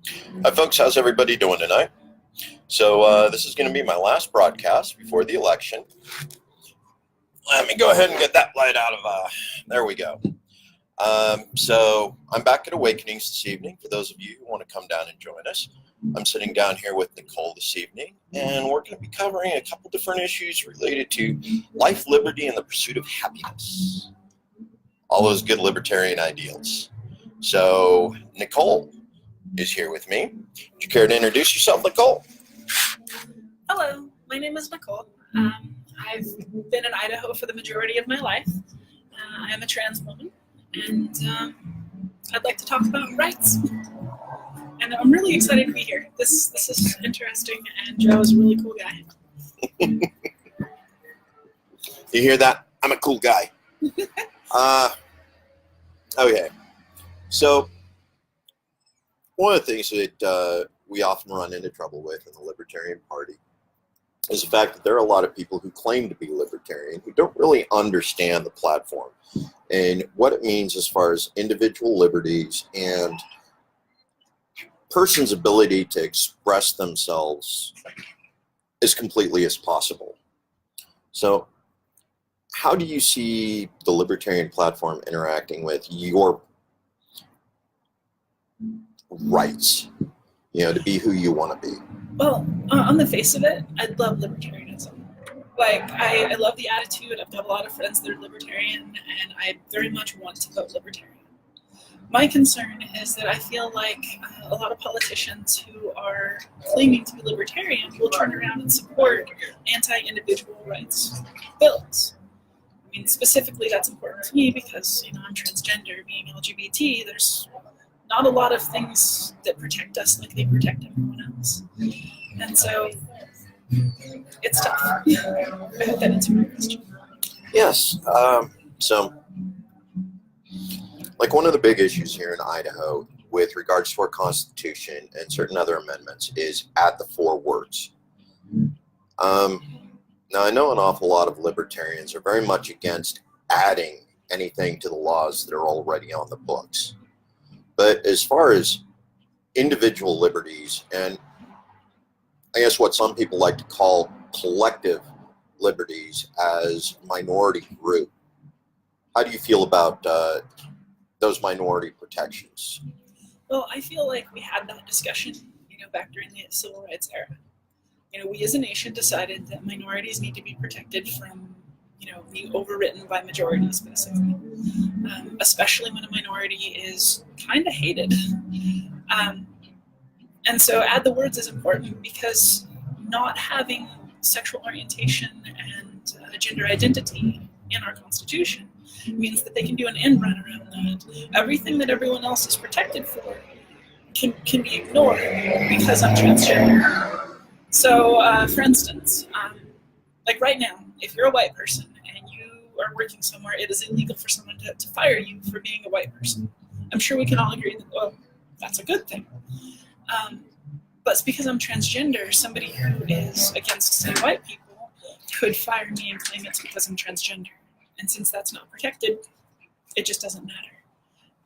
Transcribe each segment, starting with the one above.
Hi folks, how's everybody doing tonight? So this is going to be my last broadcast before the election. Let me go ahead and get that light out of, there we go. So I'm back at Awakenings this evening. For those of you who want to come down and join us, I'm sitting down here with Nicole this evening, and we're going to be covering a couple different issues related to life, liberty, and the pursuit of happiness. All those good libertarian ideals. So Nicole is here with me. Would you care to introduce yourself, Nicole? Hello, my name is Nicole. I've been in Idaho for the majority of my life. I am a trans woman, and I'd like to talk about rights. And I'm really excited to be here. This is interesting, and Joe is a really cool guy. You hear that? I'm a cool guy. Okay. So one of the things that we often run into trouble with in the Libertarian Party is the fact that there are a lot of people who claim to be libertarian who don't really understand the platform and what it means as far as individual liberties and person's ability to express themselves as completely as possible. So how do you see the libertarian platform interacting with your rights, to be who you want to be? Well, on the face of it, I love libertarianism. Like, I love the attitude. I've got a lot of friends that are libertarian, and I very much want to vote libertarian. My concern is that I feel like a lot of politicians who are claiming to be libertarian will turn around and support anti-individual rights bills. I mean, specifically, that's important to me because, I'm transgender, being LGBT, there's not a lot of things that protect us like they protect everyone else. And so, it's tough. I hope that answered my question. Yes. So, like one of the big issues here in Idaho with regards to our Constitution and certain other amendments is add the 4 words. Now, I know an awful lot of libertarians are very much against adding anything to the laws that are already on the books. But as far as individual liberties and I guess what some people like to call collective liberties as minority group, how do you feel about those minority protections? Well, I feel like we had that discussion, back during the civil rights era. We as a nation decided that minorities need to be protected from, being overwritten by majorities, basically. Especially when a minority is kind of hated. And so add the words is important because not having sexual orientation and gender identity in our Constitution means that they can do an end run around that. Everything that everyone else is protected for can be ignored because I'm transgender. So, for instance, like right now, if you're a white person and you are working somewhere, it is illegal for someone to fire you for being a white person. I'm sure we can all agree that, well, that's a good thing. But it's because I'm transgender, somebody who is against, say, white people could fire me and claim it's because I'm transgender. And since that's not protected, it just doesn't matter.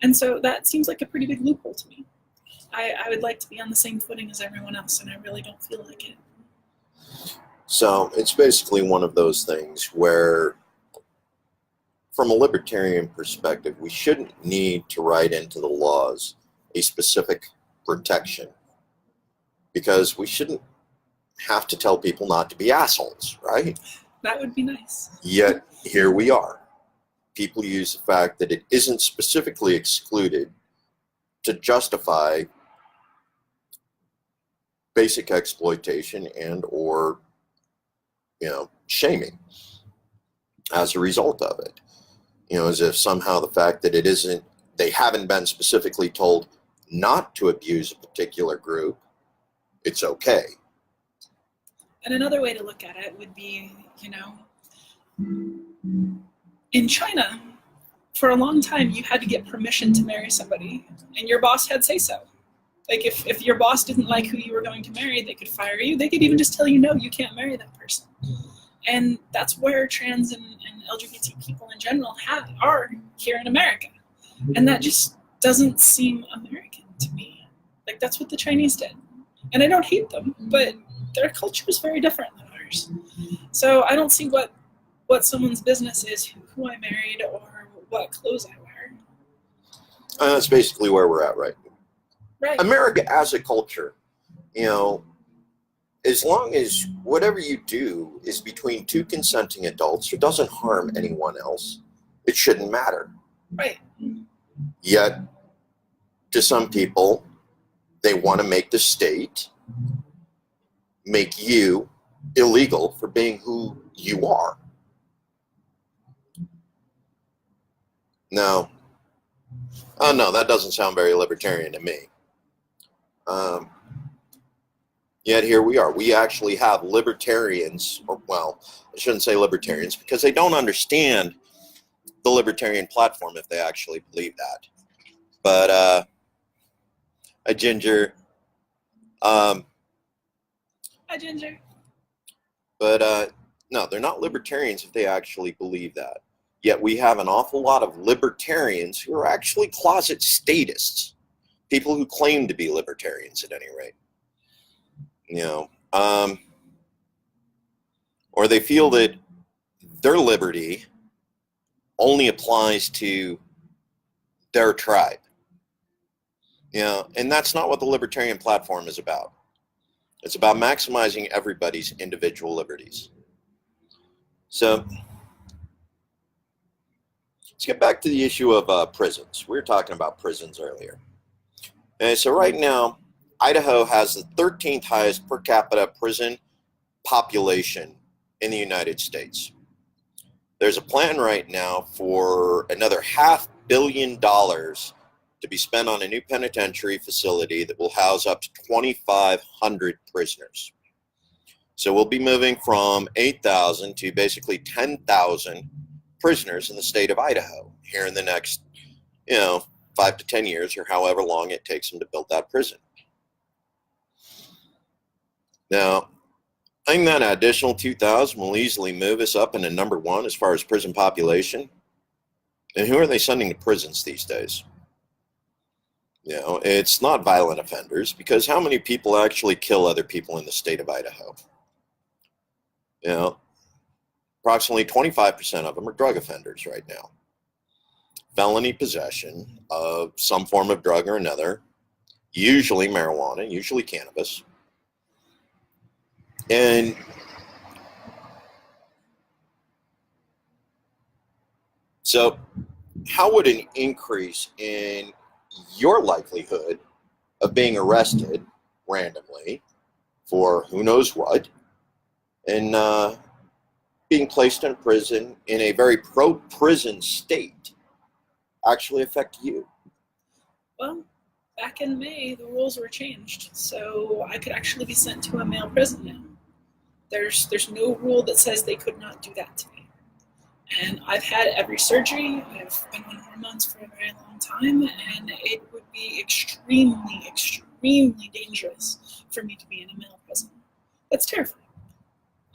And so that seems like a pretty big loophole to me. I would like to be on the same footing as everyone else, and I really don't feel like it. So it's basically one of those things where, from a libertarian perspective, we shouldn't need to write into the laws a specific protection because we shouldn't have to tell people not to be assholes, right? That would be nice. Yet, here we are. People use the fact that it isn't specifically excluded to justify basic exploitation and or shaming as a result of it. As if somehow the fact that they haven't been specifically told not to abuse a particular group, it's okay. And another way to look at it would be, in China, for a long time, you had to get permission to marry somebody, and your boss had say-so. Like, if your boss didn't like who you were going to marry, they could fire you. They could even just tell you, no, you can't marry that person. And that's where trans and LGBT people in general are here in America. And that just doesn't seem American to me. Like, That's what the Chinese did. And I don't hate them, but their culture is very different than ours. So I don't see what someone's business is, who I married, or what clothes I wear. That's basically where we're at right now. Right. America as a culture, as long as whatever you do is between two consenting adults or doesn't harm anyone else, it shouldn't matter. Right. Yet, to some people, they want to make the state make you illegal for being who you are. No. Oh, no, that doesn't sound very libertarian to me. Yet here we are. We actually have libertarians, or, well, I shouldn't say libertarians, because they don't understand the libertarian platform if they actually believe that. But, a Ginger. Hi, Ginger. But, no, they're not libertarians if they actually believe that. Yet we have an awful lot of libertarians who are actually closet statists. People who claim to be libertarians at any rate. Or they feel that their liberty only applies to their tribe. And that's not what the libertarian platform is about. It's about maximizing everybody's individual liberties. So let's get back to the issue of prisons. We were talking about prisons earlier. And so right now, Idaho has the 13th highest per capita prison population in the United States. There's a plan right now for another $500 million to be spent on a new penitentiary facility that will house up to 2,500 prisoners. So we'll be moving from 8,000 to basically 10,000 prisoners in the state of Idaho here in the next, 5 to 10 years, or however long it takes them to build that prison. Now, I think that additional 2,000 will easily move us up into number one as far as prison population. And who are they sending to prisons these days? It's not violent offenders, because how many people actually kill other people in the state of Idaho? Approximately 25% of them are drug offenders right now. Felony possession of some form of drug or another, usually marijuana, usually cannabis. And so how would an increase in your likelihood of being arrested randomly for who knows what and being placed in prison in a very pro-prison state actually affect you? Well, back in May, the rules were changed, so I could actually be sent to a male prison now. There's no rule that says they could not do that to me. And I've had every surgery. I've been on hormones for a very long time, and it would be extremely, extremely dangerous for me to be in a male prison. That's terrifying.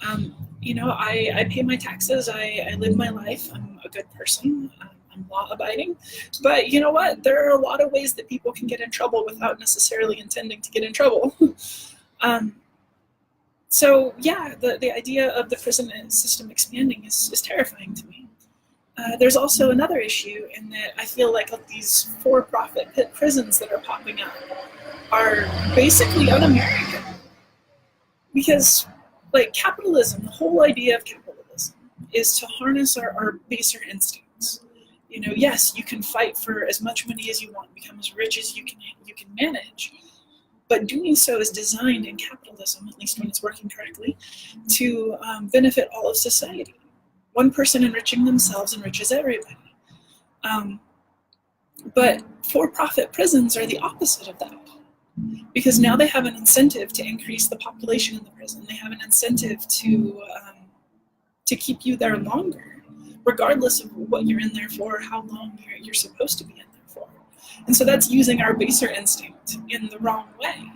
I pay my taxes. I live my life. I'm a good person. I'm law-abiding. But you know what? There are a lot of ways that people can get in trouble without necessarily intending to get in trouble. So yeah, the idea of the prison system expanding is terrifying to me. There's also another issue in that I feel like these for-profit prisons that are popping up are basically un-American. Because, capitalism, the whole idea of capitalism is to harness our baser instincts. Yes, you can fight for as much money as you want, become as rich as you can manage. But doing so is designed in capitalism, at least when it's working correctly, to benefit all of society. One person enriching themselves enriches everybody. But for-profit prisons are the opposite of that. Because now they have an incentive to increase the population in the prison. They have an incentive to keep you there longer, regardless of what you're in there for or how long you're supposed to be in there for. And so that's using our baser instinct in the wrong way.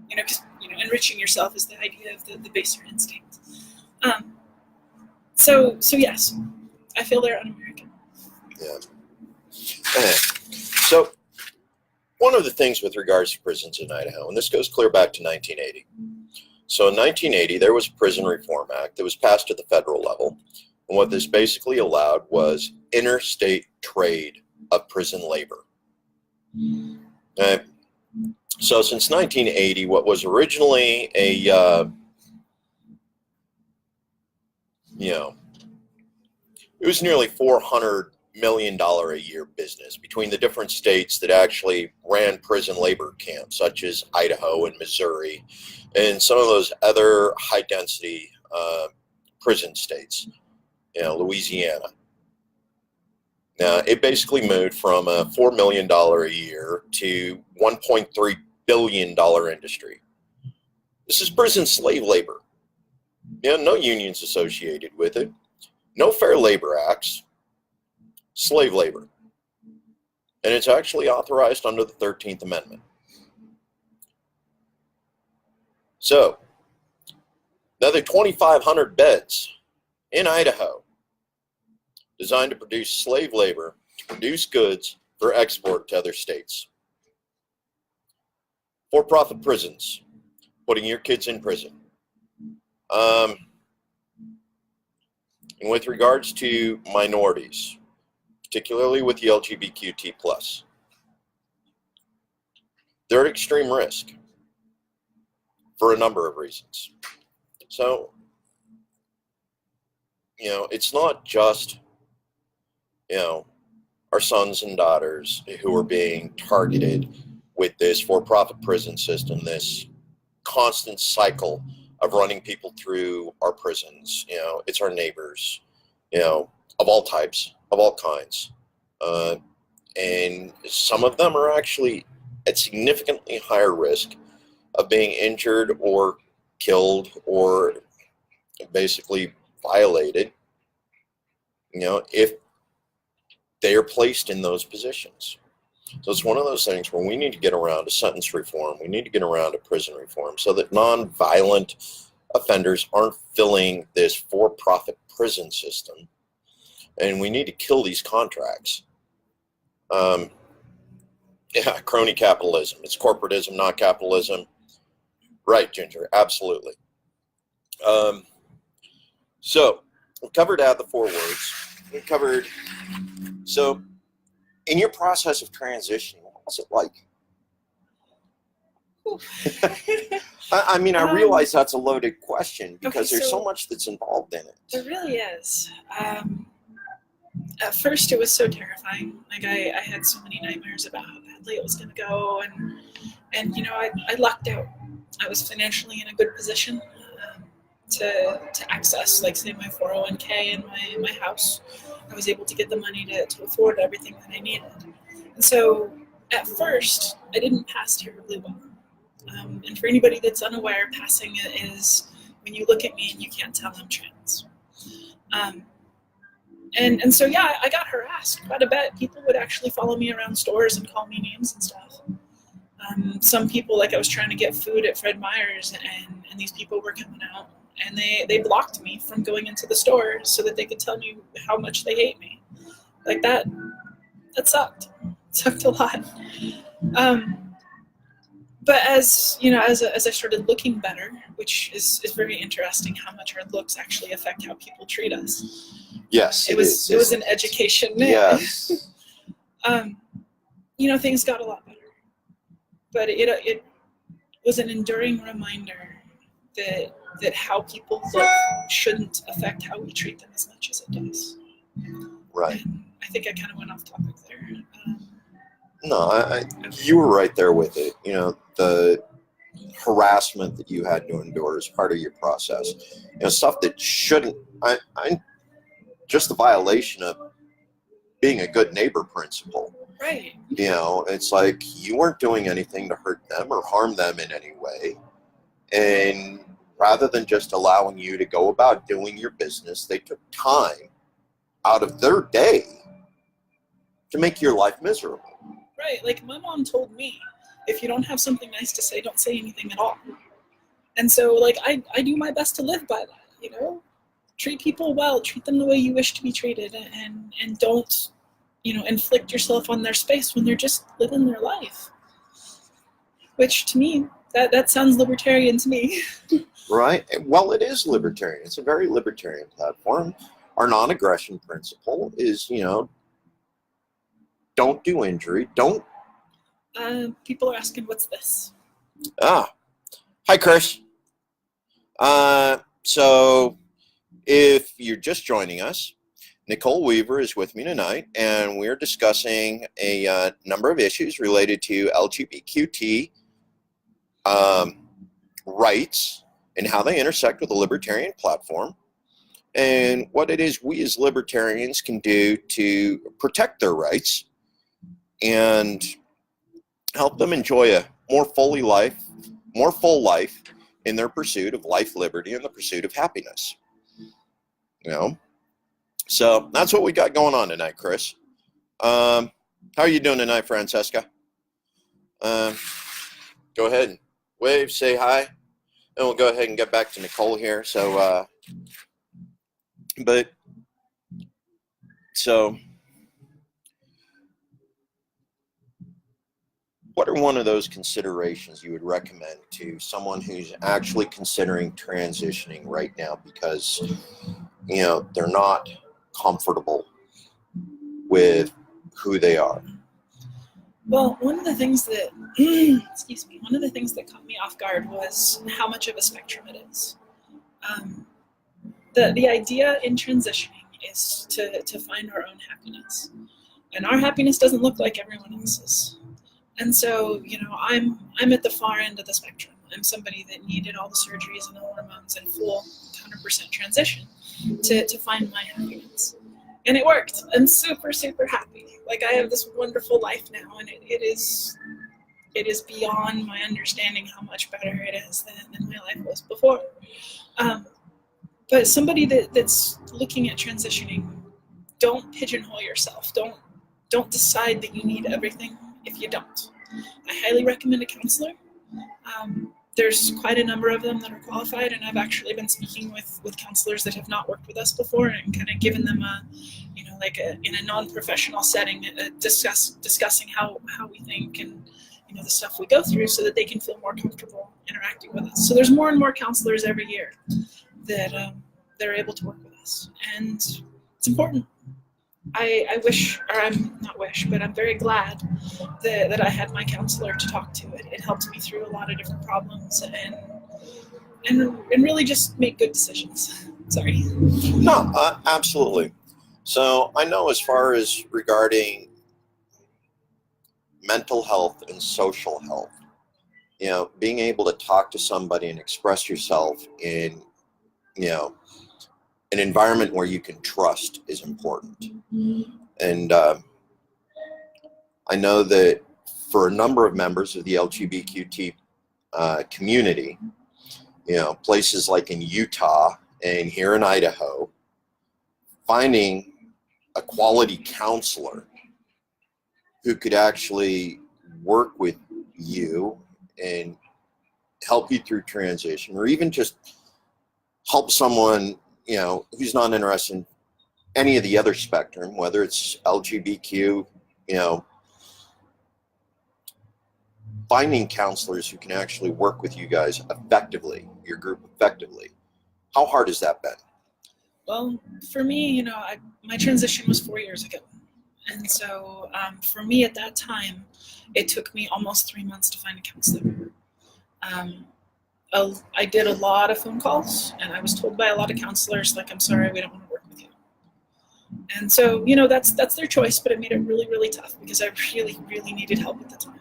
Because enriching yourself is the idea of the baser instinct. So yes, I feel they're un-American. Yeah. So one of the things with regards to prisons in Idaho, and this goes clear back to 1980. So in 1980, there was a Prison Reform Act that was passed at the federal level. And what this basically allowed was interstate trade of prison labor. Okay. So since 1980, what was originally a, it was nearly $400 million a year business between the different states that actually ran prison labor camps, such as Idaho and Missouri, and some of those other high-density prison states, Louisiana. Now, it basically moved from a $4 million a year to $1.3 billion industry. This is prison slave labor. No unions associated with it, no Fair Labor Acts, slave labor. And it's actually authorized under the 13th Amendment. So, another 2,500 beds in Idaho designed to produce slave labor, to produce goods for export to other states. For-profit prisons, putting your kids in prison. And with regards to minorities, particularly with the LGBQT+, they're at extreme risk for a number of reasons. So, it's not just, our sons and daughters who are being targeted with this for-profit prison system, this constant cycle of running people through our prisons. It's our neighbors, of all types, of all kinds. And some of them are actually at significantly higher risk of being injured or killed or basically violated, if they are placed in those positions. So it's one of those things where we need to get around to sentence reform. We need to get around to prison reform so that non-violent offenders aren't filling this for-profit prison system. And we need to kill these contracts. Crony capitalism. It's corporatism, not capitalism. Right, Ginger, absolutely. So we covered out the 4 words. We covered, so in your process of transition, what was it like? I realize that's a loaded question because there's so much that's involved in it. There really is. At first, it was so terrifying. Like I had so many nightmares about how badly it was going to go, and I lucked out. I was financially in a good position to access, like, say, my 401k and my house. I was able to get the money to afford everything that I needed. And so at first, I didn't pass terribly well. And for anybody that's unaware, passing is when you look at me and you can't tell I'm trans. And so, yeah, I got harassed quite a bit. People would actually follow me around stores and call me names and stuff. Some people, like, I was trying to get food at Fred Meyer's, and these people were coming out, and they blocked me from going into the store so that they could tell me how much they hate me. Like, that sucked. It sucked a lot. But as I started looking better, which is very interesting, how much our looks actually affect how people treat us. Yes, it was an education. Yes. Things got a lot better, but it was an enduring reminder that how people look shouldn't affect how we treat them as much as it does. Right. And I think I kind of went off topic there. No, you were right there with it. The harassment that you had to endure as part of your process. Stuff that shouldn't. Just the violation of being a good neighbor principle. Right. It's like you weren't doing anything to hurt them or harm them in any way. And rather than just allowing you to go about doing your business, they took time out of their day to make your life miserable. Right. Like, my mom told me, if you don't have something nice to say, don't say anything at all. And so, like, I do my best to live by that, Treat people well, treat them the way you wish to be treated, and don't, inflict yourself on their space when they're just living their life. which to me, that sounds libertarian to me. Right. Well, it is libertarian. It's a very libertarian platform. Our non-aggression principle is, don't do injury. Don't. People are asking, what's this? Hi, Chris. So if you're just joining us, Nicole Weaver is with me tonight, and we're discussing a number of issues related to LGBQT rights and how they intersect with the libertarian platform, and what it is we as libertarians can do to protect their rights and help them enjoy a more full life in their pursuit of life, liberty, and the pursuit of happiness. So that's what we got going on tonight, Chris. How are you doing tonight, Francesca? Go ahead and wave, say hi, and we'll go ahead and get back to Nicole here. So what are one of those considerations you would recommend to someone who's actually considering transitioning right now because, they're not comfortable with who they are? Well, one of the things that, one of the things that caught me off guard was how much of a spectrum it is. The idea in transitioning is to find our own happiness. And our happiness doesn't look like everyone else's. And so, I'm at the far end of the spectrum. I'm somebody that needed all the surgeries and the hormones and full 100% transition to find my happiness. And it worked. I'm super, super happy. Like, I have this wonderful life now, and it is beyond my understanding how much better it is than my life was before. But somebody that's looking at transitioning, don't pigeonhole yourself. Don't decide that you need everything if you don't. I highly recommend a counselor. There's quite a number of them that are qualified, and I've actually been speaking with counselors that have not worked with us before and kind of given them in a non-professional setting, discussing how we think and the stuff we go through so that they can feel more comfortable interacting with us. So there's more and more counselors every year that they're able to work with us, and it's important. I wish, or I'm not wish, but I'm very glad that I had my counselor to talk to. It helped me through a lot of different problems and really just make good decisions. Sorry. No, absolutely. So I know as far as regarding mental health and social health, being able to talk to somebody and express yourself in, an environment where you can trust is important. And I know that for a number of members of the LGBTQT community, places like in Utah and here in Idaho, finding a quality counselor who could actually work with you and help you through transition, or even just help someone who's not interested in any of the other spectrum, whether it's LGBTQ, finding counselors who can actually work with you guys effectively, your group effectively. How hard has that been? Well, for me, my transition was 4 years ago. And so for me at that time, it took me almost 3 months to find a counselor. I did a lot of phone calls, and I was told by a lot of counselors, like, I'm sorry, we don't want to work with you. And so, that's their choice, but it made it really, really tough because I really, really needed help at the time.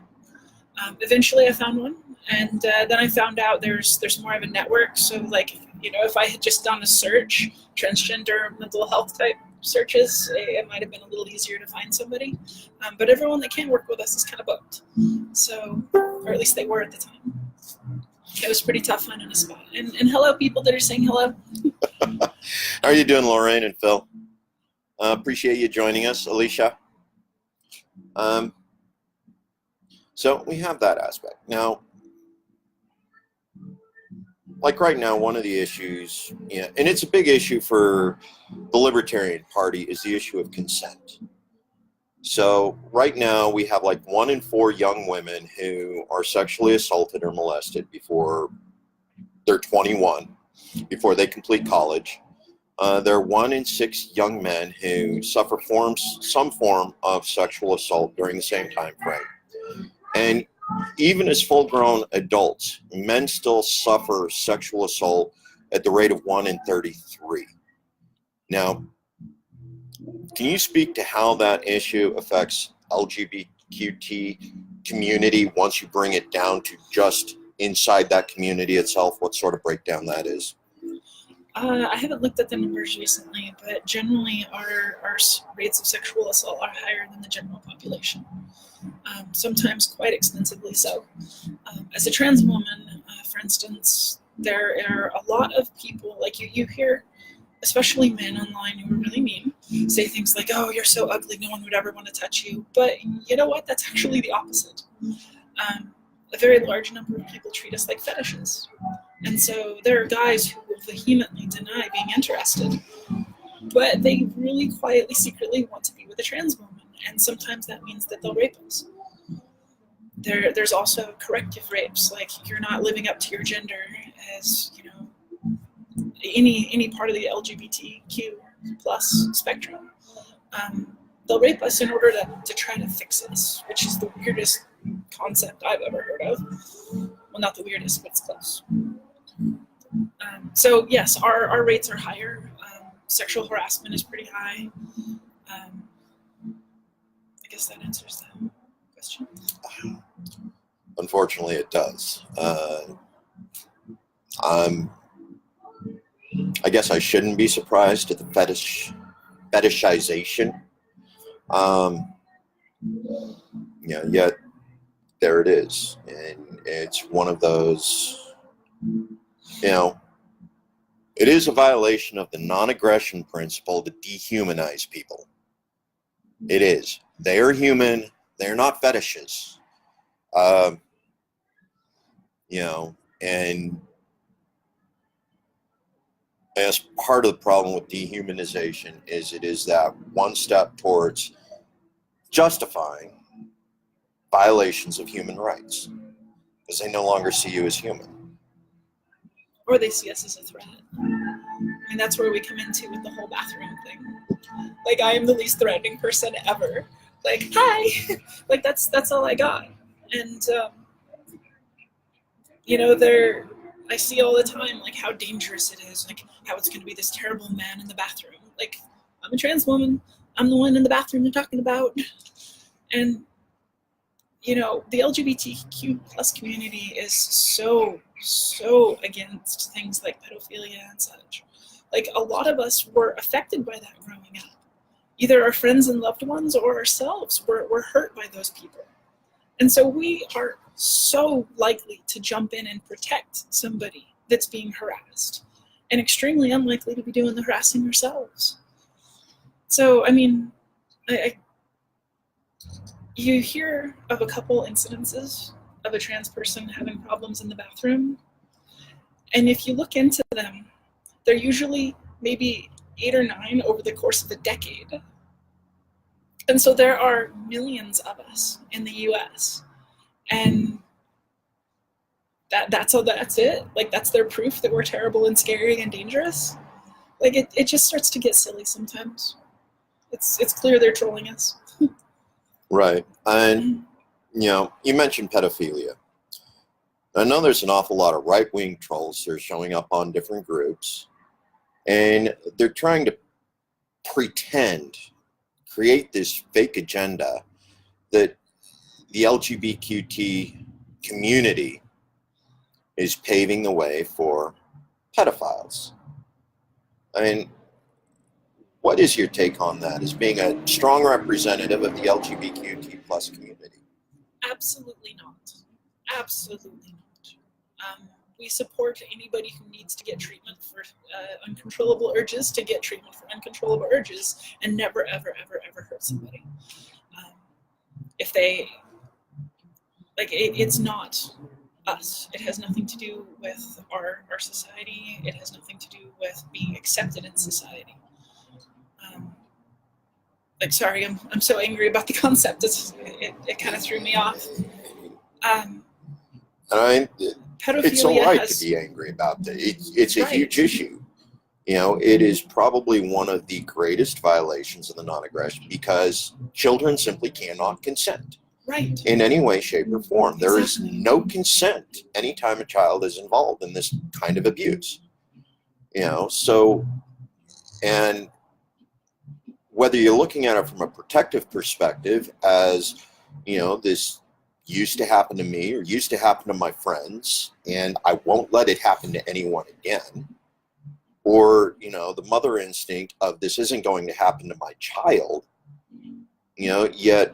Eventually I found one, and then I found out there's more of a network. So, like, if I had just done a search, transgender mental health type searches, it might have been a little easier to find somebody. But everyone that can work with us is kind of booked. So, or at least they were at the time. It was pretty tough finding a spot. And hello, people that are saying hello. How are you doing, Lorraine and Phil? Appreciate you joining us, Alicia. So we have that aspect. Now, like right now, one of the issues, and it's a big issue for the Libertarian Party, is the issue of consent. So right now we have like 1 in 4 young women who are sexually assaulted or molested before they're 21, before they complete college. There are 1 in 6 young men who suffer some form of sexual assault during the same time frame. And even as full-grown adults, men still suffer sexual assault at the rate of 1 in 33. Now, can you speak to how that issue affects LGBTQT community once you bring it down to just inside that community itself? What sort of breakdown that is? I haven't looked at the numbers recently, but generally our rates of sexual assault are higher than the general population, sometimes quite extensively so. As a trans woman, for instance, there are a lot of people, like you hear, especially men online who are really mean, say things like, oh, you're so ugly, no one would ever want to touch you. But you know what? That's actually the opposite. A very large number of people treat us like fetishes. And so there are guys who will vehemently deny being interested, but they really quietly, secretly want to be with a trans woman. And sometimes that means that they'll rape us. There's also corrective rapes, like you're not living up to your gender as, any part of the LGBTQ plus spectrum. They'll rape us in order to try to fix us, which is the weirdest concept I've ever heard of. Well, not the weirdest, but it's close. So yes, our rates are higher. Sexual harassment is pretty high. I guess that answers that question. Unfortunately, it does. I guess I shouldn't be surprised at the fetishization. Yet there it is, and it's one of those. It is a violation of the non-aggression principle to dehumanize people. It is. They are human. They're not fetishes. And as part of the problem with dehumanization is it is that one step towards justifying violations of human rights because they no longer see you as human. Or they see us as a threat. I mean, that's where we come into with the whole bathroom thing. Like, I am the least threatening person ever. Like, hi! Like, that's all I got. And, I see all the time, like, how dangerous it is, like, how it's going to be this terrible man in the bathroom. Like, I'm a trans woman. I'm the one in the bathroom they're talking about. And, the LGBTQ plus community is so against things like pedophilia and such. Like, a lot of us were affected by that growing up. Either our friends and loved ones or ourselves were hurt by those people. And so we are so likely to jump in and protect somebody that's being harassed, and extremely unlikely to be doing the harassing ourselves. So, I mean, you hear of a couple incidences of a trans person having problems in the bathroom, and if you look into them, they're usually maybe 8 or 9 over the course of a decade. And so there are millions of us in the US, and that's it. Like, that's their proof that we're terrible and scary and dangerous. Like, it just starts to get silly sometimes. It's clear they're trolling us. Right. And you mentioned pedophilia. I know there's an awful lot of right-wing trolls that are showing up on different groups, and they're trying to create this fake agenda that the LGBTQT community is paving the way for pedophiles. I mean, what is your take on that as being a strong representative of the LGBTQT plus community? Absolutely not. Absolutely not. We support anybody who needs to get treatment for uncontrollable urges to get treatment for uncontrollable urges, and never, ever, ever, ever hurt somebody. If they, it's not us. It has nothing to do with our society. It has nothing to do with being accepted in society. like, sorry, I'm so angry about the concept. It kind of threw me off. It's all Pedophilia right has, to be angry about that. It's a right, huge issue. It is probably one of the greatest violations of the non-aggression because children simply cannot consent right, in any way, shape, or form. There is exactly. no consent anytime a child is involved in this kind of abuse. So, and whether you're looking at it from a protective perspective as, this used to happen to me or used to happen to my friends, and I won't let it happen to anyone again, or, the mother instinct of this isn't going to happen to my child, yet,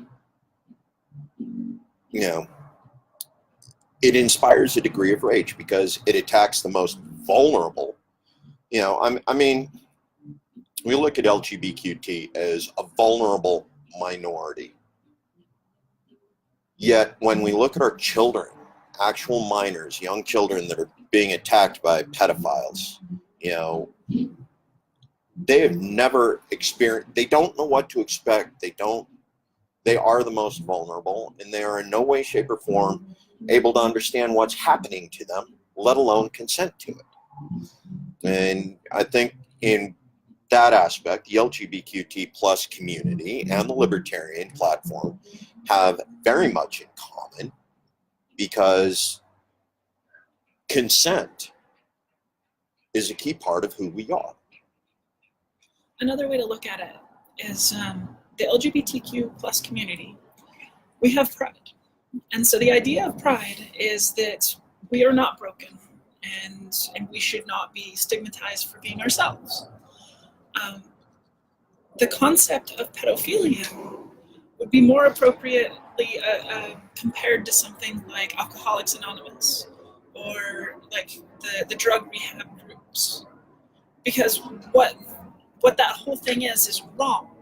it inspires a degree of rage because it attacks the most vulnerable. I mean, we look at LGBQT as a vulnerable minority. Yet when we look at our children, actual minors, young children that are being attacked by pedophiles, they have never experienced, they don't know what to expect. They are the most vulnerable, and they are in no way, shape, or form able to understand what's happening to them, let alone consent to it. And I think in that aspect, the LGBTQ plus community and the libertarian platform have very much in common because consent is a key part of who we are. Another way to look at it is the LGBTQ plus community. We have pride. And so the idea of pride is that we are not broken and we should not be stigmatized for being ourselves. The concept of pedophilia would be more appropriately compared to something like Alcoholics Anonymous or like the drug rehab groups. Because what that whole thing is wrong.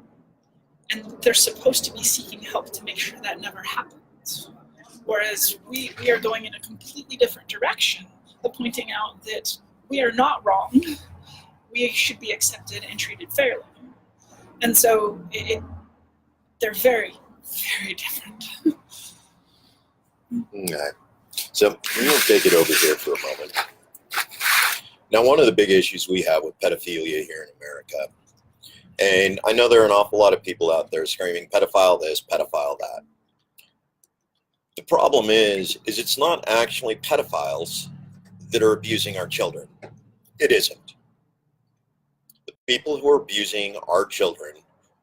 And they're supposed to be seeking help to make sure that never happens. Whereas we are going in a completely different direction, pointing out that we are not wrong. We should be accepted and treated fairly. And so they're very, very different. Okay. So we're going to take it over here for a moment. Now, one of the big issues we have with pedophilia here in America, and I know there are an awful lot of people out there screaming pedophile this, pedophile that. The problem is it's not actually pedophiles that are abusing our children. It isn't. The people who are abusing our children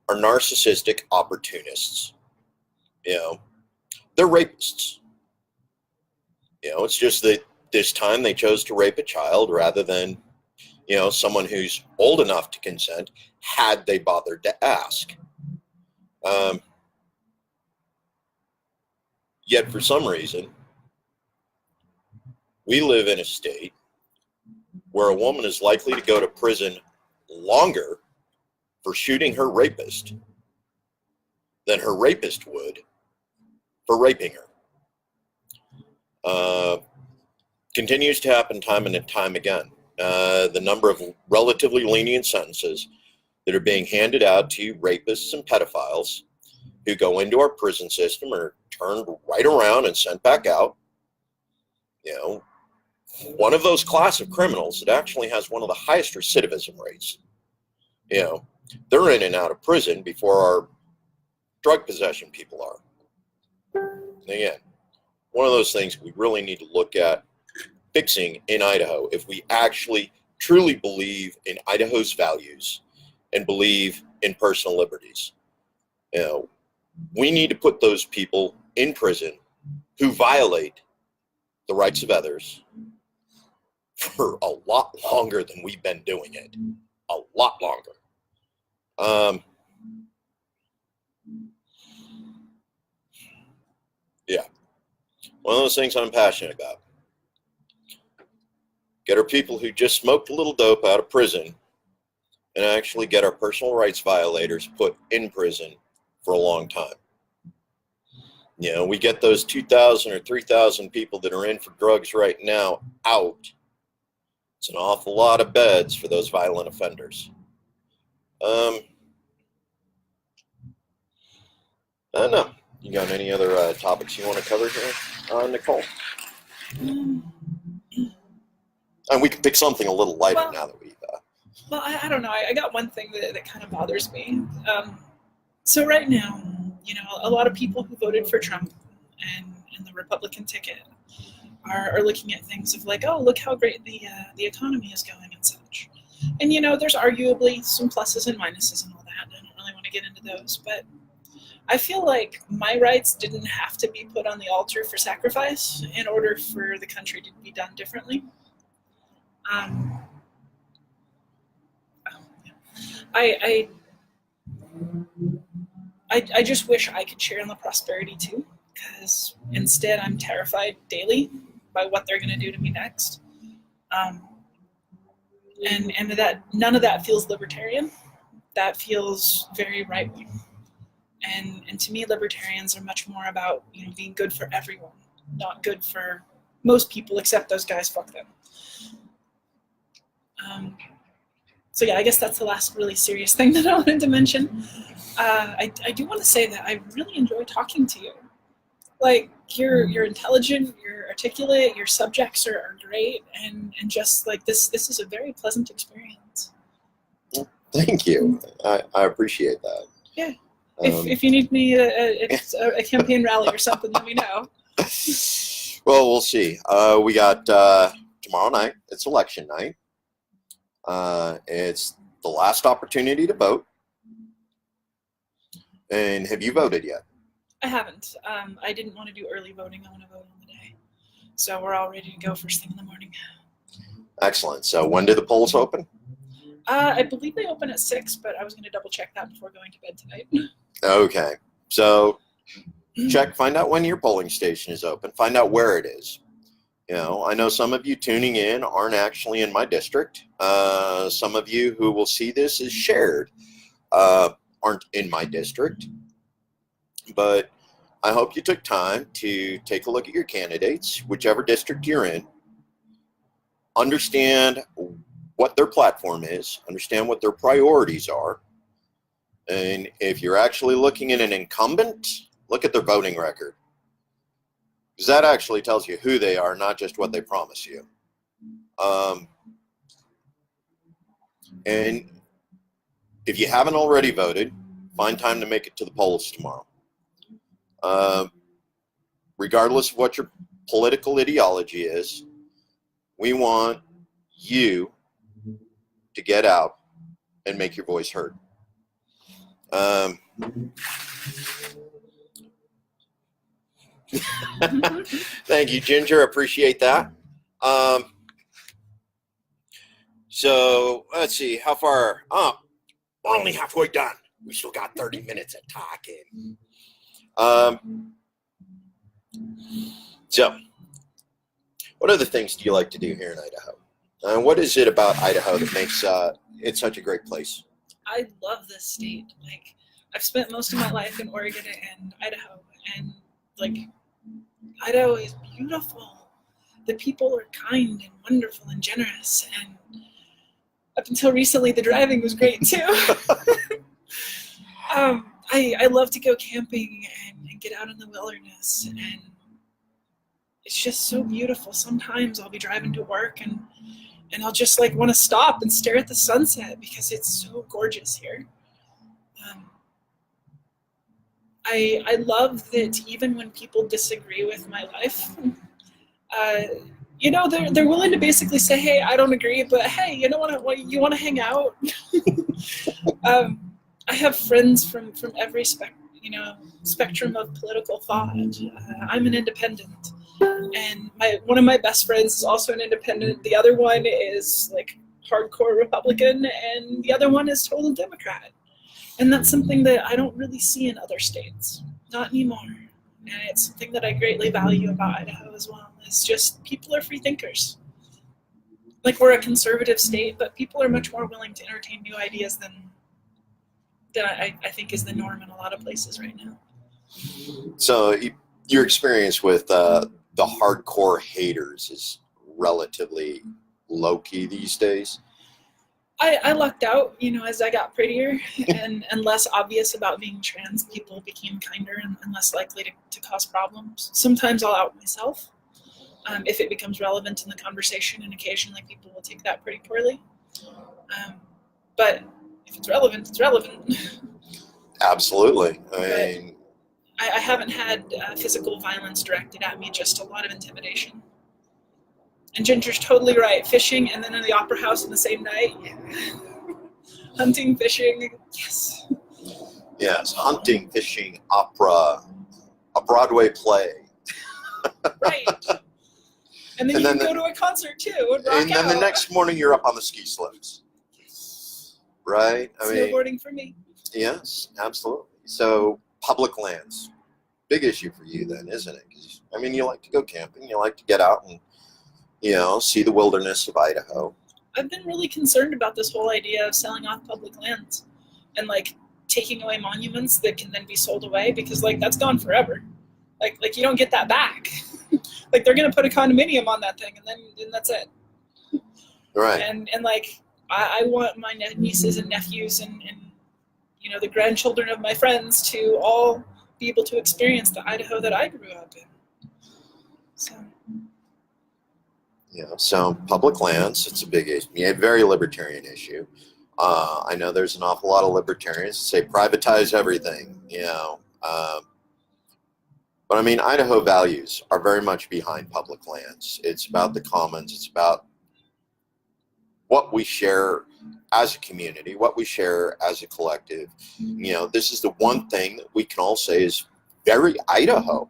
are narcissistic opportunists. They're rapists. It's just that this time they chose to rape a child rather than, someone who's old enough to consent had they bothered to ask. Yet for some reason, we live in a state where a woman is likely to go to prison longer for shooting her rapist than her rapist would for raping her. Continues to happen time and time again. The number of relatively lenient sentences that are being handed out to rapists and pedophiles who go into our prison system are turned right around and sent back out. One of those class of criminals that actually has one of the highest recidivism rates. They're in and out of prison before our drug possession people are. And again, one of those things we really need to look at fixing in Idaho if we actually truly believe in Idaho's values and believe in personal liberties. We need to put those people in prison who violate the rights of others for a lot longer than we've been doing it. A lot longer. Yeah. One of those things I'm passionate about. Get our people who just smoked a little dope out of prison and actually get our personal rights violators put in prison for a long time. We get those 2,000 or 3,000 people that are in for drugs right now out. It's an awful lot of beds for those violent offenders. No. You got any other topics you want to cover here, Nicole? Um, And we can pick something a little lighter Well- now that we've. well, I don't know. I got one thing that kind of bothers me. So right now, a lot of people who voted for Trump and the Republican ticket are looking at things of like, oh, look how great the economy is going and such. And there's arguably some pluses and minuses and all that. And I don't really want to get into those, but I feel like my rights didn't have to be put on the altar for sacrifice in order for the country to be done differently. I just wish I could share in the prosperity too, because instead I'm terrified daily by what they're going to do to me next. And that none of that feels libertarian. That feels very right wing. And to me, libertarians are much more about being good for everyone, not good for most people except those guys. Fuck them. So yeah, I guess that's the last really serious thing that I wanted to mention. I do want to say that I really enjoy talking to you. Like you're intelligent, you're articulate, your subjects are great, and just like this is a very pleasant experience. Thank you. I appreciate that. Yeah. If you need me a campaign rally or something, let me know. Well, we'll see. We got tomorrow night. It's election night. It's the last opportunity to vote. And have you voted yet? I haven't. I didn't want to do early voting. I want to vote on the day. So we're all ready to go first thing in the morning. Excellent. So when do the polls open? I believe they open at 6, but I was going to double check that before going to bed tonight. Okay. So find out when your polling station is open. Find out where it is. I know some of you tuning in aren't actually in my district. Some of you who will see this as shared aren't in my district. But I hope you took time to take a look at your candidates, whichever district you're in. Understand what their platform is. Understand what their priorities are. And if you're actually looking at an incumbent, look at their voting record. Because that actually tells you who they are, not just what they promise you. And if you haven't already voted, find time to make it to the polls tomorrow. Regardless of what your political ideology is, we want you to get out and make your voice heard. Thank you, Ginger. Appreciate that. So let's see, how far? Oh, only halfway done. We still got 30 minutes of talking. So, what other things do you like to do here in Idaho? What is it about Idaho that makes it such a great place? I love this state. Like, I've spent most of my life in Oregon and Idaho, and like, Idaho is beautiful. The people are kind and wonderful and generous, and up until recently, the driving was great too. I love to go camping and get out in the wilderness, and it's just so beautiful. Sometimes I'll be driving to work and I'll just like want to stop and stare at the sunset because it's so gorgeous here. I love that even when people disagree with my life, they're willing to basically say, hey, I don't agree, but hey, you want to hang out? I have friends from every spectrum of political thought. I'm an independent, and one of my best friends is also an independent. The other one is like hardcore Republican, and the other one is total Democrat. And that's something that I don't really see in other states, not anymore. And it's something that I greatly value about Idaho as well. It's just people are free thinkers. Like, we're a conservative state, but people are much more willing to entertain new ideas than I think is the norm in a lot of places right now. So your experience with the hardcore haters is relatively low-key these days? I lucked out, as I got prettier and less obvious about being trans. People became kinder and less likely to cause problems. Sometimes I'll out myself if it becomes relevant in the conversation, and occasionally people will take that pretty poorly. But if it's relevant, it's relevant. Absolutely. I mean, I haven't had physical violence directed at me, just a lot of intimidation. And Ginger's totally right. Fishing and then in the opera house in the same night. Yeah. Hunting, fishing, yes. yes, hunting, fishing, opera, a Broadway play. Right. And then you can go to a concert too and rock And then the next morning you're up on the ski slopes. Right? Snowboarding for me. Yes, absolutely. So public lands, big issue for you then, isn't it? 'Cause, you like to go camping, you like to get out and, see the wilderness of Idaho. I've been really concerned about this whole idea of selling off public lands and taking away monuments that can then be sold away, because that's gone forever. Like you don't get that back. They're gonna put a condominium on that thing and then that's it. Right. And I want my nieces and nephews and the grandchildren of my friends to all be able to experience the Idaho that I grew up in. So public lands, it's a big issue. A very libertarian issue. I know there's an awful lot of libertarians who say privatize everything, but Idaho values are very much behind public lands. It's about the commons. It's about what we share as a community, what we share as a collective. This is the one thing that we can all say is very Idaho.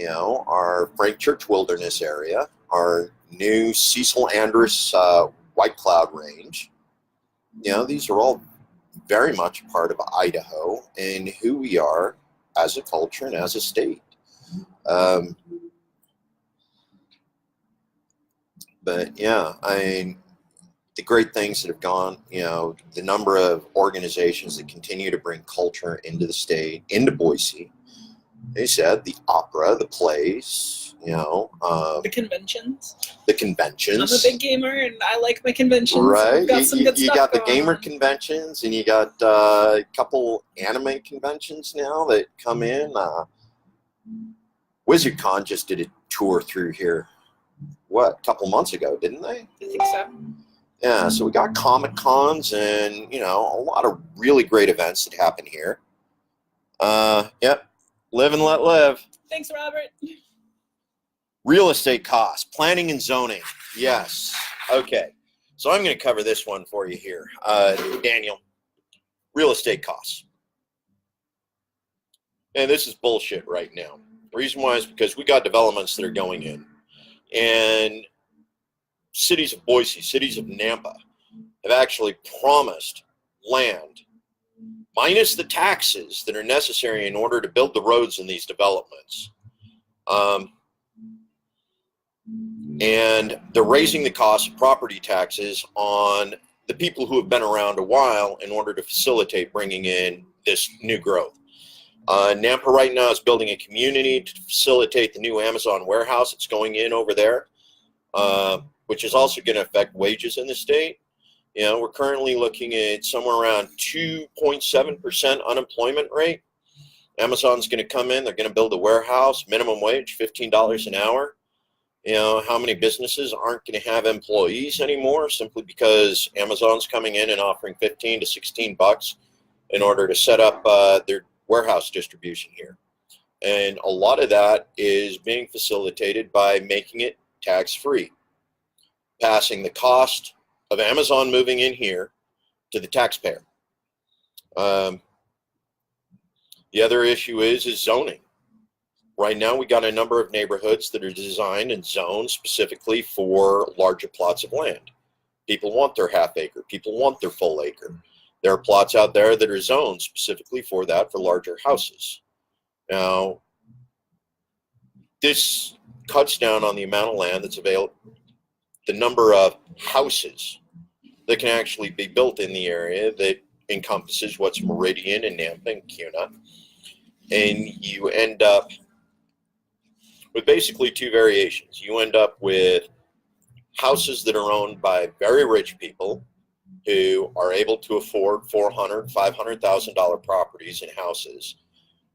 Our Frank Church Wilderness area, our new Cecil Andrus White Cloud Range. These are all very much part of Idaho and who we are as a culture and as a state. But yeah, the great things that have gone, the number of organizations that continue to bring culture into the state, into Boise. They said the opera, the plays, the conventions. The conventions. I'm a big gamer and I like my conventions. Right. We've got some good you stuff got the going gamer on. conventions, and you got a couple anime conventions now that come in. WizardCon just did a tour through here, a couple months ago, didn't they? I think so. Yeah, so we got Comic Cons and, a lot of really great events that happen here. Yep. Live and let live. Thanks, Robert. Real estate costs, planning and zoning. Yes. Okay. So I'm going to cover this one for you here. Daniel, real estate costs. And this is bullshit right now. The reason why is because we got developments that are going in. And cities of Boise, cities of Nampa have actually promised land minus the taxes that are necessary in order to build the roads in these developments. And they're raising the cost of property taxes on the people who have been around a while in order to facilitate bringing in this new growth. Nampa right now is building a community to facilitate the new Amazon warehouse that's going in over there, which is also going to affect wages in the state. We're currently looking at somewhere around 2.7% unemployment rate. Amazon's going to come in, they're going to build a warehouse, minimum wage, $15 an hour. How many businesses aren't going to have employees anymore simply because Amazon's coming in and offering $15 to $16 in order to set up their warehouse distribution here. And a lot of that is being facilitated by making it tax-free, passing the cost of Amazon moving in here to the taxpayer. The other issue is zoning. Right now, we got a number of neighborhoods that are designed and zoned specifically for larger plots of land. People want their half acre. People want their full acre. There are plots out there that are zoned specifically for that, for larger houses. Now, this cuts down on the amount of land that's available, the number of houses that can actually be built in the area that encompasses what's Meridian and Nampa and Kuna. And you end up with basically two variations. You end up with houses that are owned by very rich people who are able to afford $400,000, $500,000 properties and houses,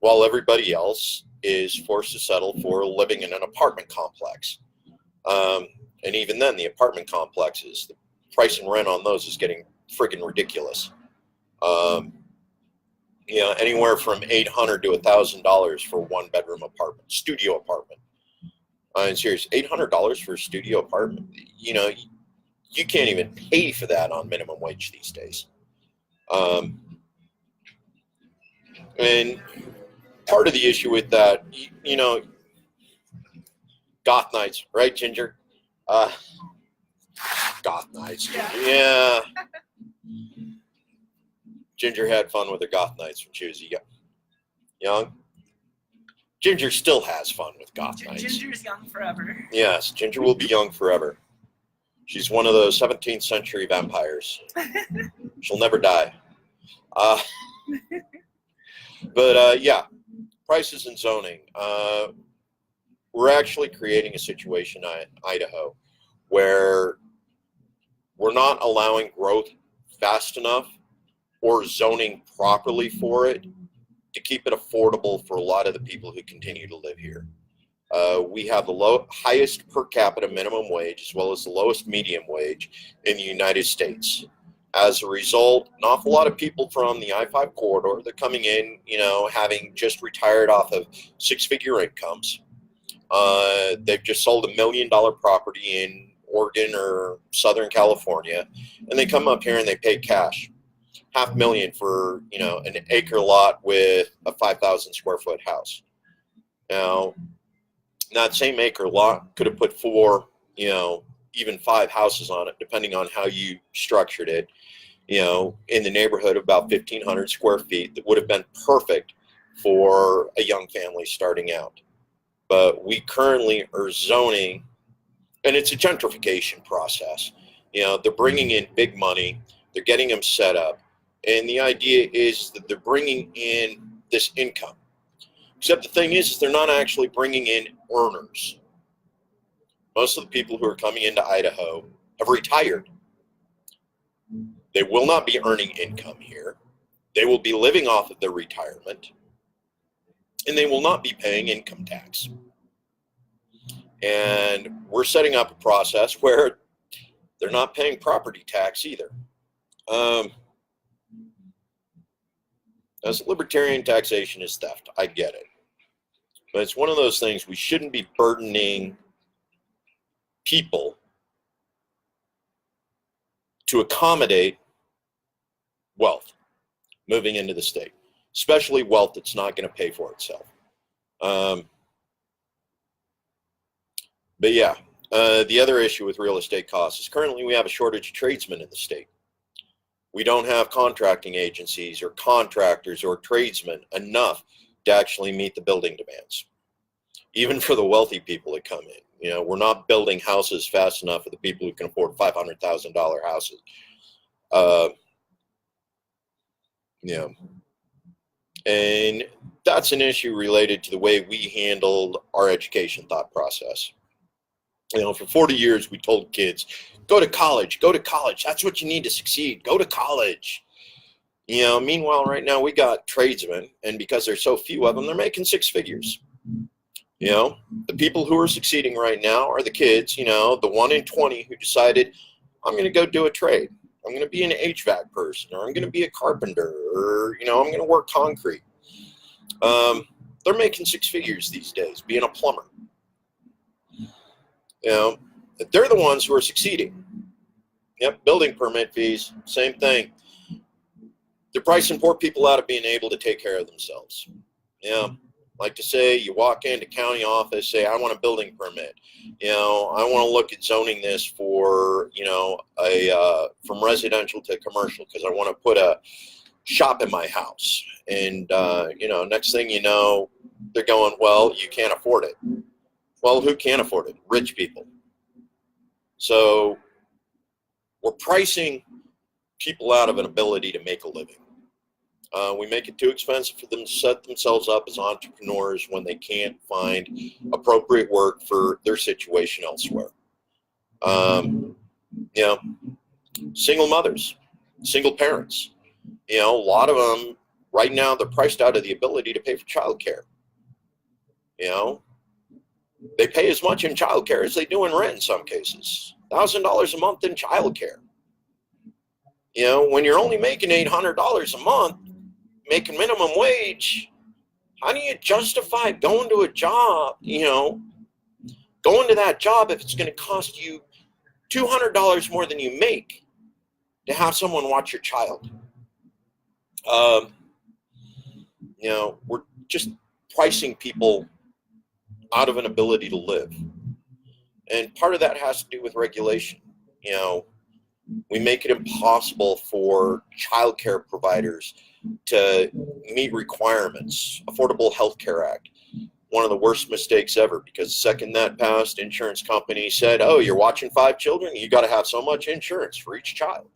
while everybody else is forced to settle for living in an apartment complex. And even then, the apartment complexes, the price and rent on those is getting friggin' ridiculous. Anywhere from $800 to $1,000 for one bedroom apartment, studio apartment. And serious, $800 for a studio apartment. You can't even pay for that on minimum wage these days. And part of the issue with that, goth nights, right, Ginger? Goth nights. Yeah. Ginger had fun with her goth nights when she was young. Ginger still has fun with goth nights. Ginger's young forever. Yes, Ginger will be young forever. She's one of those 17th century vampires. She'll never die. But prices and zoning. We're actually creating a situation in Idaho where we're not allowing growth fast enough or zoning properly for it to keep it affordable for a lot of the people who continue to live here. We have the highest per capita minimum wage as well as the lowest medium wage in the United States. As a result, an awful lot of people from the I-5 corridor, they're coming in, having just retired off of six-figure incomes. They've just sold $1 million property in Oregon or Southern California, and they come up here and they pay cash. $500,000 for, an acre lot with a 5,000 square foot house. Now, that same acre lot could have put 4, even 5 houses on it, depending on how you structured it, in the neighborhood of about 1,500 square feet that would have been perfect for a young family starting out. But we currently are zoning, and it's a gentrification process. They're bringing in big money, they're getting them set up, and the idea is that they're bringing in this income. Except the thing is they're not actually bringing in earners. Most of the people who are coming into Idaho have retired. They will not be earning income here. They will be living off of their retirement, and they will not be paying income tax. And we're setting up a process where they're not paying property tax either. As libertarian taxation is theft, I get it. But it's one of those things we shouldn't be burdening people to accommodate wealth moving into the state, especially wealth that's not going to pay for itself. The other issue with real estate costs is currently we have a shortage of tradesmen in the state. We don't have contracting agencies or contractors or tradesmen enough to actually meet the building demands, even for the wealthy people that come in. We're not building houses fast enough for the people who can afford $500,000 houses. And that's an issue related to the way we handled our education thought process. For 40 years, we told kids, go to college, go to college. That's what you need to succeed. Go to college. Meanwhile, right now we got tradesmen, and because there's so few of them, they're making 6 figures. The people who are succeeding right now are the kids, the 1 in 20 who decided, I'm going to go do a trade. I'm going to be an HVAC person, or I'm going to be a carpenter, or, I'm going to work concrete. They're making 6 figures these days, being a plumber. They're the ones who are succeeding. Yep, building permit fees, same thing. They're pricing poor people out of being able to take care of themselves. Like to say, you walk into county office, say, I want a building permit. I want to look at zoning this for, from residential to commercial because I want to put a shop in my house. And, next thing you know, they're going, well, you can't afford it. Well, who can't afford it? Rich people. So we're pricing people out of an ability to make a living. We make it too expensive for them to set themselves up as entrepreneurs when they can't find appropriate work for their situation elsewhere. Single mothers. single parents. A lot of them right now, they're priced out of the ability to pay for childcare. They pay as much in childcare as they do in rent in some cases. $1,000 a month in childcare. When you're only making $800 a month, making minimum wage, how do you justify going to a job, going to that job if it's going to cost you $200 more than you make to have someone watch your child? We're just pricing people out of an ability to live. And part of that has to do with regulation. We make it impossible for childcare providers to meet requirements. Affordable Health Care Act, one of the worst mistakes ever, because the second that passed, insurance companies said, oh, you're watching 5 children, you got to have so much insurance for each child.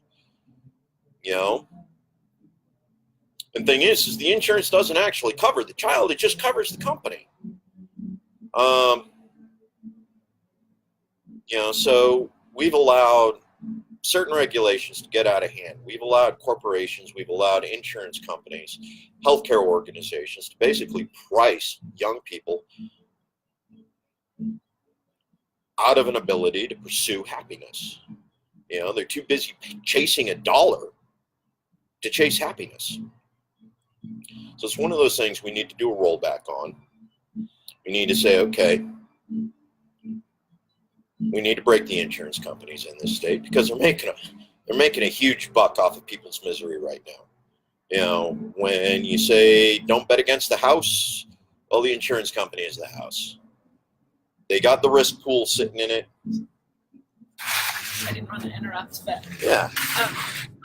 And thing is the insurance doesn't actually cover the child, it just covers the company. So we've allowed certain regulations to get out of hand. We've allowed corporations, we've allowed insurance companies, healthcare organizations to basically price young people out of an ability to pursue happiness. They're too busy chasing a dollar to chase happiness. So it's one of those things we need to do a rollback on. We need to say, okay, we need to break the insurance companies in this state because they're making a huge buck off of people's misery right now. When you say don't bet against the house, well, the insurance company is the house. They got the risk pool sitting in it. I didn't want to interrupt, but yeah.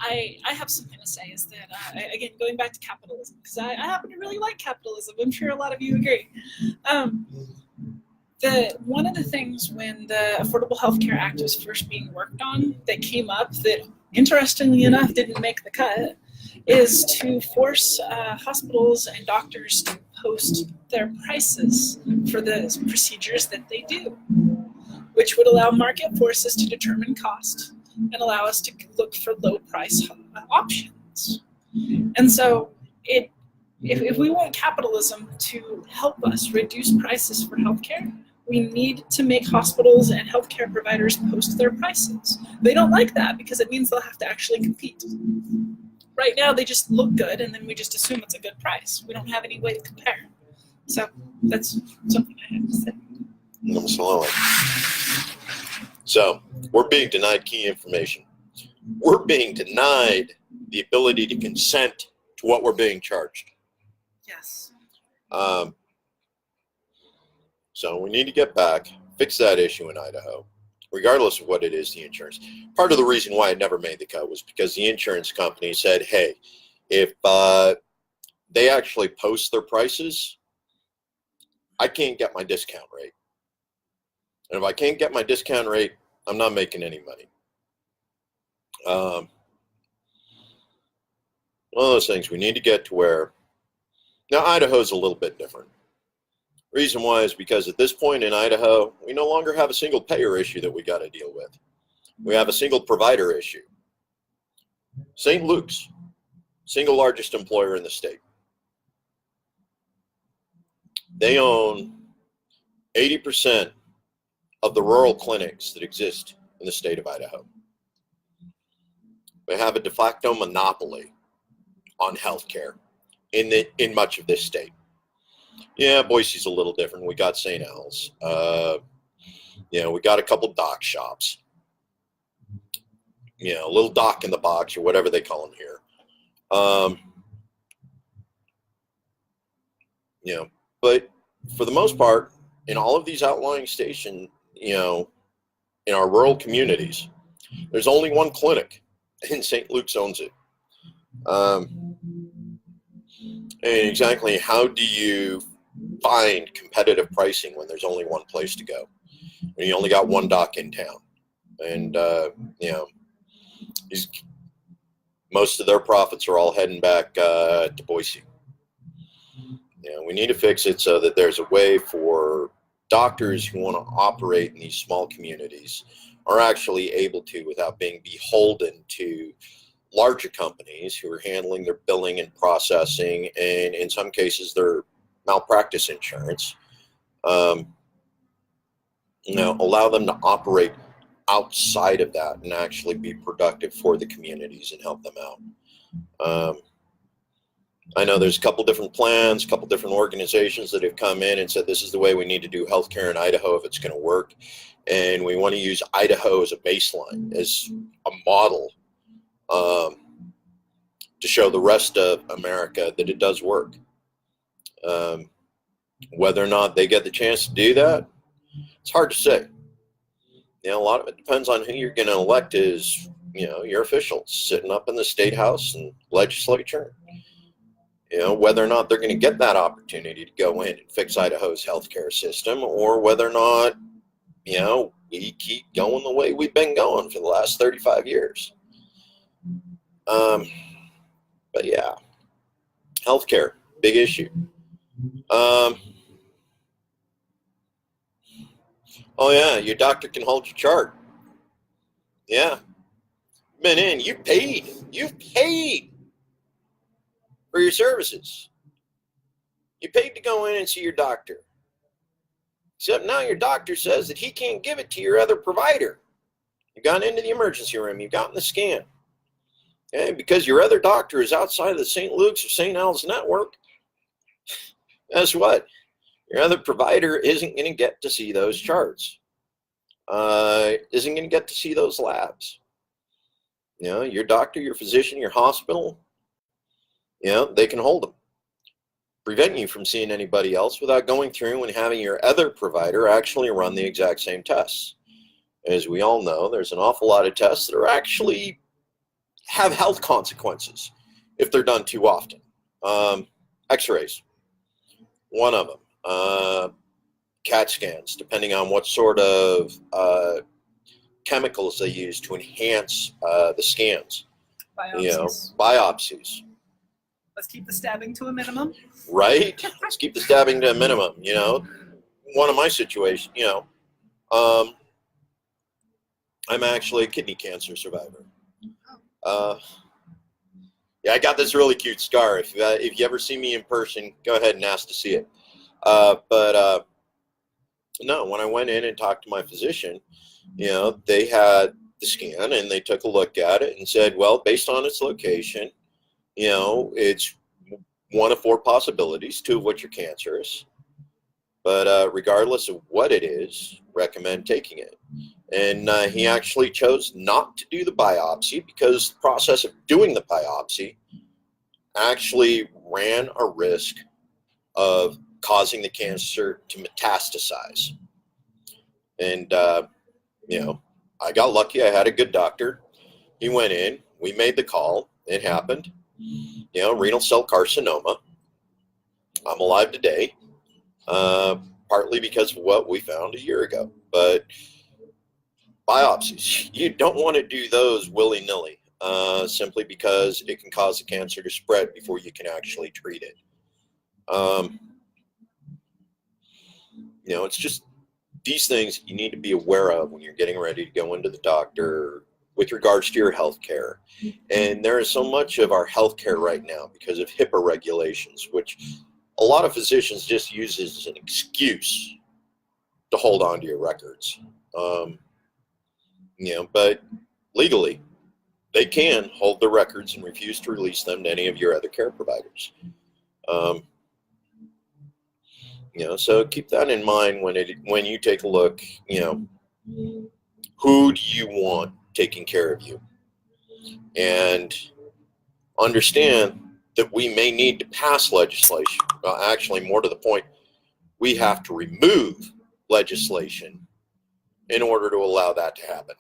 I have something to say. Is that again going back to capitalism, because I happen to really like capitalism. I'm sure a lot of you agree. One of the things when the Affordable Health Care Act was first being worked on that came up that, interestingly enough, didn't make the cut, is to force hospitals and doctors to post their prices for the procedures that they do, which would allow market forces to determine cost and allow us to look for low price options. And so if we want capitalism to help us reduce prices for healthcare, we need to make hospitals and healthcare providers post their prices. They don't like that because it means they'll have to actually compete. Right now, they just look good, and then we just assume it's a good price. We don't have any way to compare. So that's something I have to say. Absolutely. So we're being denied key information. We're being denied the ability to consent to what we're being charged. Yes. So we need to get back, fix that issue in Idaho, regardless of what it is, the insurance. Part of the reason why I never made the cut was because the insurance company said, hey, if they actually post their prices, I can't get my discount rate. And if I can't get my discount rate, I'm not making any money. One of those things we need to get to where, now Idaho's a little bit different. Reason why is because at this point in Idaho, we no longer have a single payer issue that we got to deal with. We have a single provider issue. St. Luke's, single largest employer in the state. They own 80% of the rural clinics that exist in the state of Idaho. They have a de facto monopoly on healthcare in much of this state. Yeah, Boise's a little different. We got St. Al's. We got a couple doc shops. A little doc in the box or whatever they call them here. But for the most part, in all of these outlying stations, in our rural communities, there's only one clinic, and St. Luke's owns it. And exactly how do you find competitive pricing when there's only one place to go? When you only got one doc in town, and most of their profits are all heading back to Boise. We need to fix it so that there's a way for doctors who want to operate in these small communities are actually able to without being beholden to larger companies who are handling their billing and processing, and in some cases their malpractice insurance. Allow them to operate outside of that and actually be productive for the communities and help them out. I know there's a couple different plans, a couple different organizations that have come in and said this is the way we need to do healthcare in Idaho if it's going to work. And we want to use Idaho as a baseline, as a model, to show the rest of America that it does work. Whether or not they get the chance to do that, it's hard to say. A lot of it depends on who you're going to elect as, your officials sitting up in the state house and legislature. Whether or not they're going to get that opportunity to go in and fix Idaho's healthcare system, or whether or not, we keep going the way we've been going for the last 35 years. But yeah, healthcare, big issue. Oh yeah, your doctor can hold your chart. Yeah. Been in, you've paid for your services. You paid to go in and see your doctor. Except now your doctor says that he can't give it to your other provider. You've gone into the emergency room, you've gotten the scan. Okay, because your other doctor is outside of the St. Luke's or St. Al's network, guess what? Your other provider isn't going to get to see those charts. Isn't going to get to see those labs. Your doctor, your physician, your hospital, they can hold them. Prevent you from seeing anybody else without going through and having your other provider actually run the exact same tests. As we all know, there's an awful lot of tests that are actually have health consequences if they're done too often. X-rays, one of them. CAT scans, depending on what sort of chemicals they use to enhance the scans. Biopsies. Let's keep the stabbing to a minimum. Right? Let's keep the stabbing to a minimum. One of my situations, I'm actually a kidney cancer survivor. Yeah, I got this really cute scar. If you ever see me in person, go ahead and ask to see it. But no, when I went in and talked to my physician, they had the scan and they took a look at it and said, well, based on its location, it's one of 4 possibilities, 2 of which are cancerous. But regardless of what it is, recommend taking it. And he actually chose not to do the biopsy because the process of doing the biopsy actually ran a risk of causing the cancer to metastasize. And, I got lucky. I had a good doctor. He went in. We made the call. It happened. Renal cell carcinoma. I'm alive today, partly because of what we found a year ago. But biopsies, you don't want to do those willy-nilly, simply because it can cause the cancer to spread before you can actually treat it. It's just these things you need to be aware of when you're getting ready to go into the doctor with regards to your health care. And there is so much of our health care right now because of HIPAA regulations, which a lot of physicians just use as an excuse to hold on to your records. But legally, they can hold the records and refuse to release them to any of your other care providers. So keep that in mind when you take a look, who do you want taking care of you? And understand that we may need to pass legislation. Well, actually, more to the point, we have to remove legislation in order to allow that to happen.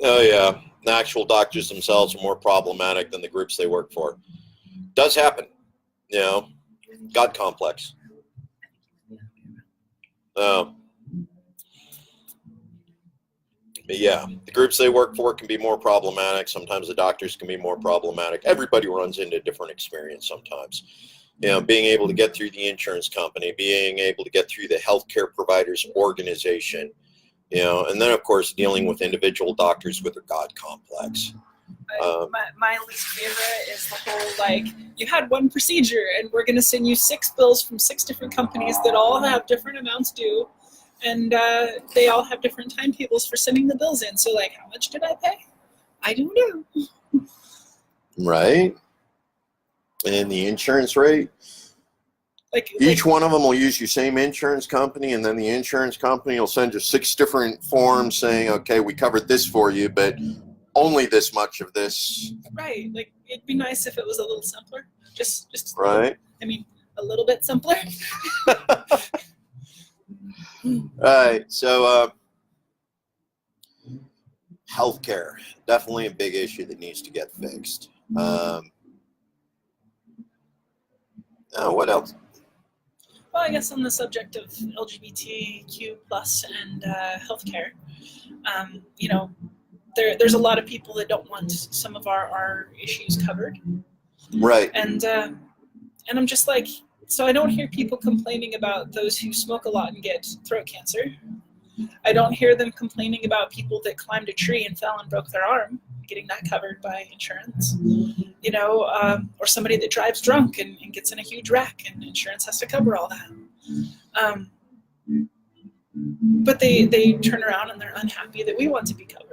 Oh yeah, the actual doctors themselves are more problematic than the groups they work for. Does happen, God complex. But yeah, the groups they work for can be more problematic. Sometimes the doctors can be more problematic. Everybody runs into a different experience sometimes. Being able to get through the insurance company, being able to get through the healthcare providers organization, And then of course dealing with individual doctors with their God complex. My least favorite is the whole, like, you had one procedure and we're going to send you 6 bills from 6 different companies that all have different amounts due, and they all have different timetables for sending the bills in. So, like, how much did I pay? I don't know. Right. And the insurance rate. Each one of them will use your same insurance company, and then the insurance company will send you 6 different forms saying, okay, we covered this for you, but only this much of this. Right. Like, it'd be nice if it was a little simpler. Just right. A little bit simpler. Right. So, healthcare, definitely a big issue that needs to get fixed. What else? Well, I guess on the subject of LGBTQ plus and healthcare, there's a lot of people that don't want some of our issues covered. Right. And I'm just like, so I don't hear people complaining about those who smoke a lot and get throat cancer. I don't hear them complaining about people that climbed a tree and fell and broke their arm, getting that covered by insurance. Or somebody that drives drunk and gets in a huge wreck, and insurance has to cover all that. But they turn around and they're unhappy that we want to be covered.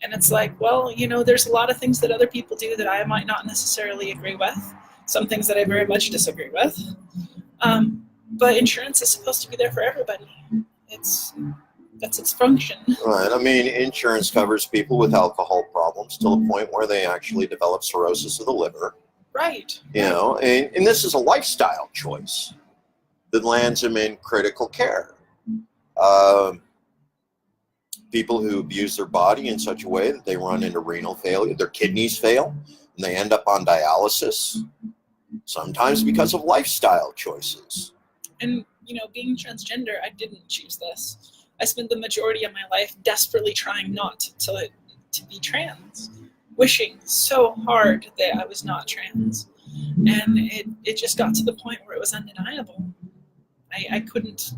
And it's like, well, there's a lot of things that other people do that I might not necessarily agree with. Some things that I very much disagree with. But insurance is supposed to be there for everybody. That's its function. Right. Insurance covers people with alcohol problems to the point where they actually develop cirrhosis of the liver. Right. And this is a lifestyle choice that lands them in critical care. People who abuse their body in such a way that they run into renal failure, their kidneys fail, and they end up on dialysis, sometimes because of lifestyle choices. And, being transgender, I didn't choose this. I spent the majority of my life desperately trying not to be trans, wishing so hard that I was not trans. And it just got to the point where it was undeniable. I couldn't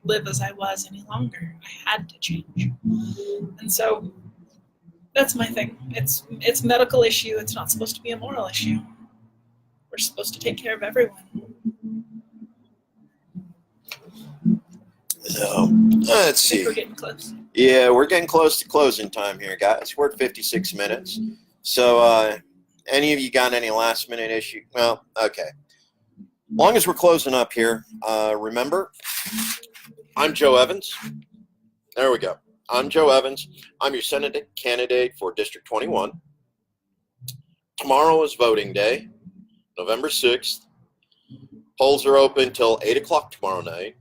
live as I was any longer. I had to change. And so that's my thing. It's a medical issue. It's not supposed to be a moral issue. We're supposed to take care of everyone. Let's see. We're getting close. Yeah, we're getting close to closing time here, guys. We're at 56 minutes. So, any of you got any last minute issue? Well, okay. Long as we're closing up here, remember, I'm Joe Evans. There we go. I'm Joe Evans. I'm your Senate candidate for District 21. Tomorrow is voting day, November 6th. Polls are open till 8 o'clock tomorrow night.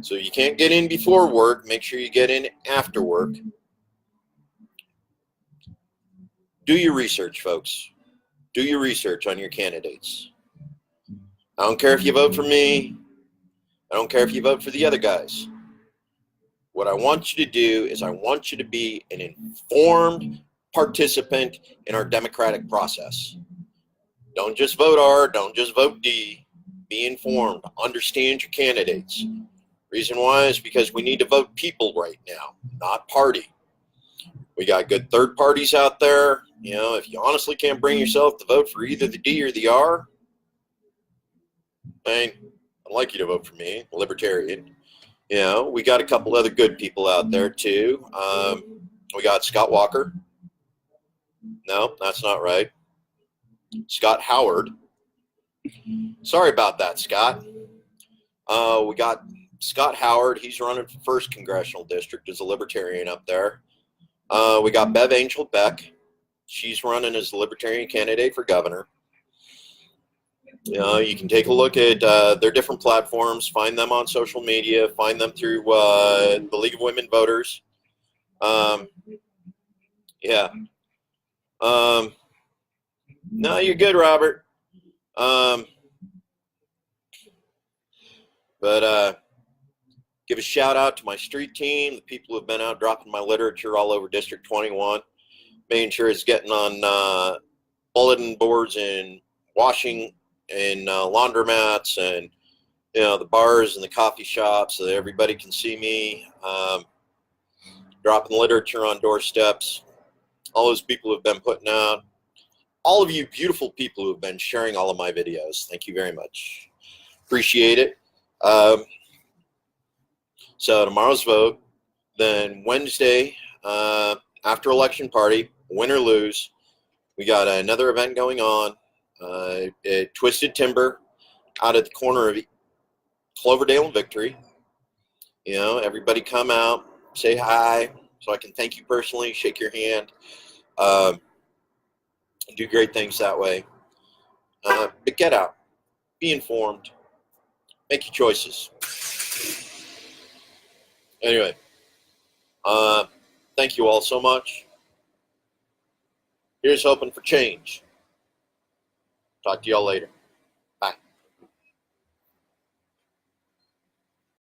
So you can't get in before work. Make sure you get in after work. Do your research, folks. Do your research on your candidates. I don't care if you vote for me. I don't care if you vote for the other guys. What I want you to do is I want you to be an informed participant in our democratic process. Don't just vote R, don't just vote D. Be informed. Understand your candidates. Reason why is because we need to vote people right now, not party. We got good third parties out there. If you honestly can't bring yourself to vote for either the D or the R, I'd like you to vote for me, a libertarian. We got a couple other good people out there too. We got Scott Walker. No, that's not right. Scott Howard. Sorry about that, Scott. We got Scott Howard. He's running for 1st Congressional District as a libertarian up there. We got Bev Angel Beck. She's running as a libertarian candidate for governor. You can take a look at their different platforms, find them on social media, find them through the League of Women Voters. Yeah. No, you're good, Robert. But give a shout out to my street team, the people who have been out dropping my literature all over District 21, making sure it's getting on bulletin boards and washing and laundromats and you know, the bars and the coffee shops so that everybody can see me, dropping literature on doorsteps, all those people who have been putting out, all of you beautiful people who have been sharing all of my videos. Thank you very much. Appreciate it. So tomorrow's vote, then Wednesday, after election party, win or lose, we got another event going on at Twisted Timber out at the corner of Cloverdale and Victory. You know, everybody come out, say hi, so I can thank you personally, shake your hand, do great things that way. But get out, be informed, make your choices. Anyway, thank you all so much. Here's hoping for change. Talk to y'all later.